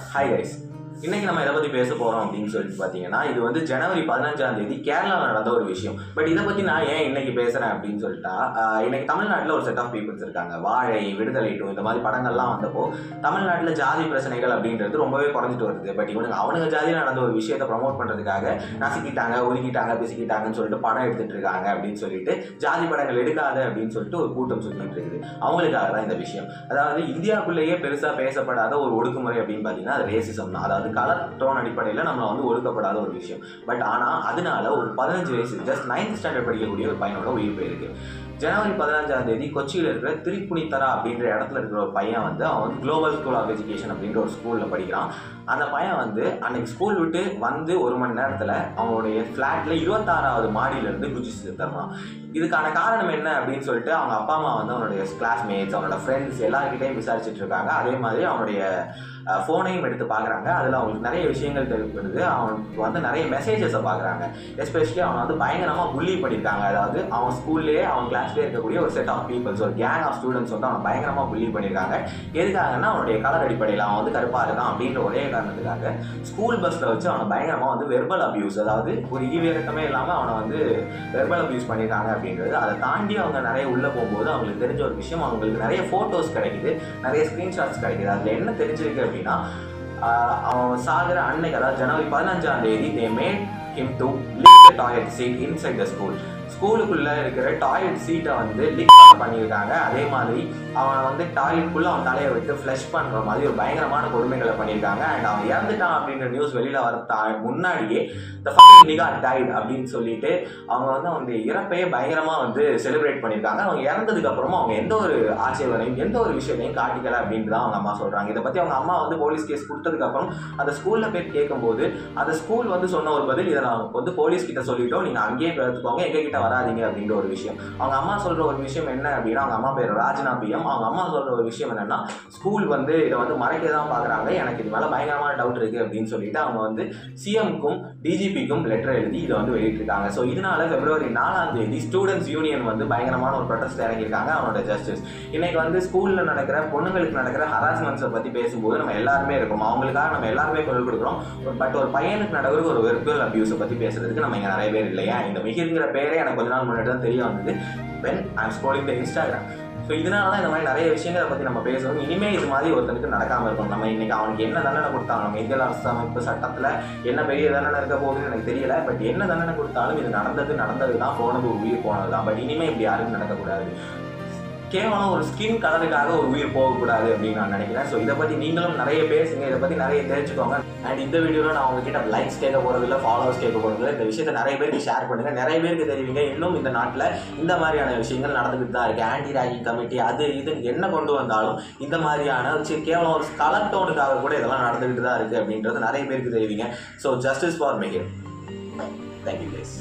Hi guys, இன்னைக்கு நம்ம எதை பற்றி பேச போகிறோம் அப்படின்னு சொல்லிட்டு பார்த்தீங்கன்னா, இது வந்து ஜனவரி 15ஆம் தேதி கேரளாவில் நடந்த ஒரு விஷயம். பட் இதை பற்றி நான் ஏன் இன்னைக்கு பேசுகிறேன் அப்படின்னு சொல்லிட்டா, இன்னைக்கு தமிழ்நாட்டில் ஒரு செட் ஆஃப் பீப்புள்ஸ் இருக்காங்க. வாழை, விடுதலை 2 இந்த மாதிரி படங்கள்லாம் வந்தப்போ தமிழ்நாட்டில் ஜாதி பிரச்சனைகள் அப்படின்றது ரொம்பவே குறைஞ்சிட்டு வருது. பட் அவனுங்க ஜாதியில் நடந்த ஒரு விஷயத்தை ப்ரமோட் பண்ணுறதுக்காக நசுக்கிட்டாங்க, ஒதுக்கிட்டாங்க, பிசுக்கிட்டாங்கன்னு சொல்லிட்டு படம் எடுத்துட்டு இருக்காங்க அப்படின்னு சொல்லிட்டு ஜாதி படங்கள் எடுக்காது அப்படின்னு சொல்லிட்டு ஒரு கூட்டம் சுற்றிட்டு இருக்குது. அவங்களுக்காக தான் இந்த விஷயம். அதாவது இந்தியாவுக்குள்ளேயே பெருசாக பேசப்படாத ஒரு ஒடுக்குமுறை அப்படின்னு பார்த்தீங்கன்னா அது ரேசிசம் தான். அதாவது கலர் டோன் அடிப்படையில் நம்மளை வந்து ஒடுக்கப்படாத ஒரு விஷயம். பட் ஆனால் அதனால ஒரு 15 வயசு ஜஸ்ட் 9th ஸ்டாண்டர்ட் படிக்கக்கூடிய ஒரு பையனோட உயிர் போயிருக்கு. ஜனவரி 15ஆம் தேதி கொச்சியில் இருக்கிற திரிப்புனித்தரா அப்படின்ற இடத்துல இருக்கிற ஒரு பையன் வந்து அவன் வந்து குளோபல் ஸ்கூல் ஆஃப் எஜுகேஷன் அப்படின்ற ஒரு ஸ்கூலில் படிக்கிறான். அந்த பையன் வந்து அன்னைக்கு ஸ்கூல் விட்டு வந்து 1 மணி நேரத்தில் அவனுடைய ஃப்ளாட்டில் 26வது மாடியிலேருந்து குதிச்சு செத்துறான். இதுக்கான காரணம் என்ன அப்படின்னு சொல்லிட்டு அவங்க அப்பா அம்மா வந்து அவனுடைய கிளாஸ்மேட்ஸ், அவனோட ஃப்ரெண்ட்ஸ் எல்லாருக்கிட்டையும் விசாரிச்சுட்டு இருக்காங்க. அதே மாதிரி அவனுடைய ஃபோனையும் எடுத்து பார்க்குறாங்க. அதில் அவங்களுக்கு நிறைய விஷயங்கள் தேவைப்படுது. அவனுக்கு வந்து நிறைய மெசேஜஸை பார்க்குறாங்க. எஸ்பெஷலி அவனை வந்து பயங்கரமாக புள்ளி பண்ணியிருக்காங்க. அதாவது அவன் ஸ்கூல்லேயே அவன் கிளாஸ்லேயே இருக்கக்கூடிய ஒரு செட் ஆஃப் பீப்புள்ஸ், ஒரு கேங் ஆஃப் ஸ்டூடெண்ட்ஸ் வந்து அவனை பயங்கரமாக புள்ளி பண்ணியிருக்காங்க. எதுக்காகன்னா அவனுடைய கலர் அடிப்படையில் அவன் வந்து கருப்பாக இருக்கான் அப்படின்ற ஒரே காரணத்துக்காக ஸ்கூல் பஸ்ஸில் வச்சு அவனை பயங்கரமாக வந்து வெர்பல் அபியூஸ், அதாவது ஒரு ஈவிரக்கமே இல்லாமல் அவனை வந்து வெர்பல் அபியூஸ் பண்ணியிருக்காங்க அப்படின்றது. அதை தாண்டி அவங்க நிறைய உள்ளே போகும்போது அவங்களுக்கு தெரிஞ்ச ஒரு விஷயம், அவங்களுக்கு நிறைய ஃபோட்டோஸ் கிடைக்குது, நிறைய ஸ்க்ரீன்ஷாட்ஸ் கிடைக்குது. அதில் என்ன தெரிஞ்சிருக்கு அப்படின்னா, அவன் சாகிற அன்னைக்கு, அதாவது ஜனவரி 15ஆம் தேதி they made him to lick the toilet seat inside the school. ஸ்கூலுக்குள்ளே இருக்கிற டாய்லெட் சீட்டை வந்து லிக் பண்ணியிருக்காங்க. அதே மாதிரி அவன் வந்து டாய்லெட்டுக்குள்ளே அவன் தலையை விட்டு ஃப்ளஷ் பண்ணுற மாதிரி ஒரு பயங்கரமான கொடுமைகளை பண்ணியிருக்காங்க. அண்ட் அவன் இறந்துட்டான் அப்படின்ற நியூஸ் வெளியில் வர முன்னாடியே த ஃபக்கிங் நிகா டைட் அப்படின்னு சொல்லிட்டு அவங்க வந்து அவங்க இறப்பையே பயங்கரமாக வந்து செலிப்ரேட் பண்ணியிருக்காங்க. அவங்க இறந்ததுக்கு அப்புறமா அவங்க எந்த ஒரு ஆட்சேபனையும் எந்த ஒரு விஷயத்தையும் காட்டிக்கல அப்படின்ட்டு தான் அவங்க அம்மா சொல்கிறாங்க. இதை பற்றி அவங்க அம்மா வந்து போலீஸ் கேஸ் கொடுத்ததுக்கப்புறம் அந்த ஸ்கூலில் போய் கேட்கும்போது அந்த ஸ்கூல் வந்து சொன்ன ஒரு பதில், இதை நான் வந்து போலீஸ் கிட்ட சொல்லிட்டோம், நீங்கள் அங்கேயே எடுத்துக்கோங்க, எங்ககிட்ட வராதிங்க அப்படின்ற ஒரு விஷயம். அவங்க அம்மா சொல்ற ஒரு விஷயம் என்ன அப்படின்னா, அவங்க அம்மா பேர் ராஜனா பிஎம். அவங்க அம்மா சொல்ற ஒரு விஷயம் என்னன்னா, ஸ்கூல் வந்து இதை வந்து மறைக்க தான் பார்க்குறாங்க, எனக்கு இது மேலே பயங்கரமான டவுட் இருக்குது அப்படின்னு சொல்லிட்டு அவங்க வந்து சிஎம்க்கும் டிஜிபிக்கும் லெட்டர் எழுதி இதை வந்து வெளியிட்டிருக்காங்க. ஸோ இதனால February 4ஆம் தேதி ஸ்டூடெண்ட்ஸ் யூனியன் வந்து பயங்கரமான ஒரு ப்ரொடெஸ்ட் இறங்கியிருக்காங்க. அவனோட ஜஸ்டிஸ் இன்னைக்கு வந்து ஸ்கூலில் நடக்கிற பொண்ணுங்களுக்கு நடக்கிற ஹராஸ்மெண்ட்ஸை பற்றி பேசும்போது நம்ம எல்லாருமே இருக்கோம், அவங்களுக்காக நம்ம எல்லாருமே குரல் கொடுக்குறோம். பட் ஒரு பையனுக்கு நடக்கிற ஒரு வெர்பல் அபியூஸை பற்றி பேசுறதுக்கு நம்ம இங்கே நிறைய பேர் இல்லையா? இந்த மிகிர்ங்கிற பேரே எனக்கு கொஞ்ச நாள் முன்னாடி தான் தெரிய வந்தது, when I'm scrolling the Instagram. So இதனால தான் இந்த மாதிரி நிறைய விஷயங்களை பற்றி நம்ம பேசணும். இனிமேல் இது மாதிரி ஒருத்தனுக்கு நடக்காமல் இருக்கும். நம்ம இன்னைக்கு அவனுக்கு என்ன தண்டனை கொடுத்தாலும், நம்ம இந்திய அரசமைப்பு சட்டத்தில் என்ன பெரிய தண்டனை இருக்க போகுதுன்னு எனக்கு தெரியல. பட் என்ன தண்டனை கொடுத்தாலும் இது நடந்தது தான், போனது ஒரு உயிர் போனது தான். பட் இனிமேல் இப்படி யாரும் நடக்கக்கூடாது. கேவலம் ஒரு ஸ்கின் கலருக்காக ஒரு உயிர் போகக்கூடாது அப்படின்னு நான் நினைக்கிறேன். ஸோ இதை பற்றி நீங்களும் நிறைய பேசுங்க, இதை பற்றி நிறைய தெரிஞ்சுக்கோங்க. அண்ட் இந்த வீடியோவில் நான் உங்ககிட்ட லைக்ஸ் கேட்க போகிறதில்ல, ஃபாலோவர்ஸ் கேட்க போகிறதில்ல. இந்த விஷயத்தை நிறைய பேருக்கு ஷேர் பண்ணுங்கள், நிறைய பேருக்கு தெரிவிங்க. இன்னும் இந்த நாட்டில் இந்த மாதிரியான விஷயங்கள் நடந்துக்கிட்டு தான் இருக்குது. ஆன்டி ராகிங் கமிட்டி அது இது என்ன கொண்டு வந்தாலும் இந்த மாதிரியான கேவலம் ஒரு கலர் டோனுக்காக கூட இதெல்லாம் நடந்துக்கிட்டு தான் இருக்குது அப்படின்றது நிறைய பேருக்கு தெரிவிங்க. So justice for Mihir. Thank you guys.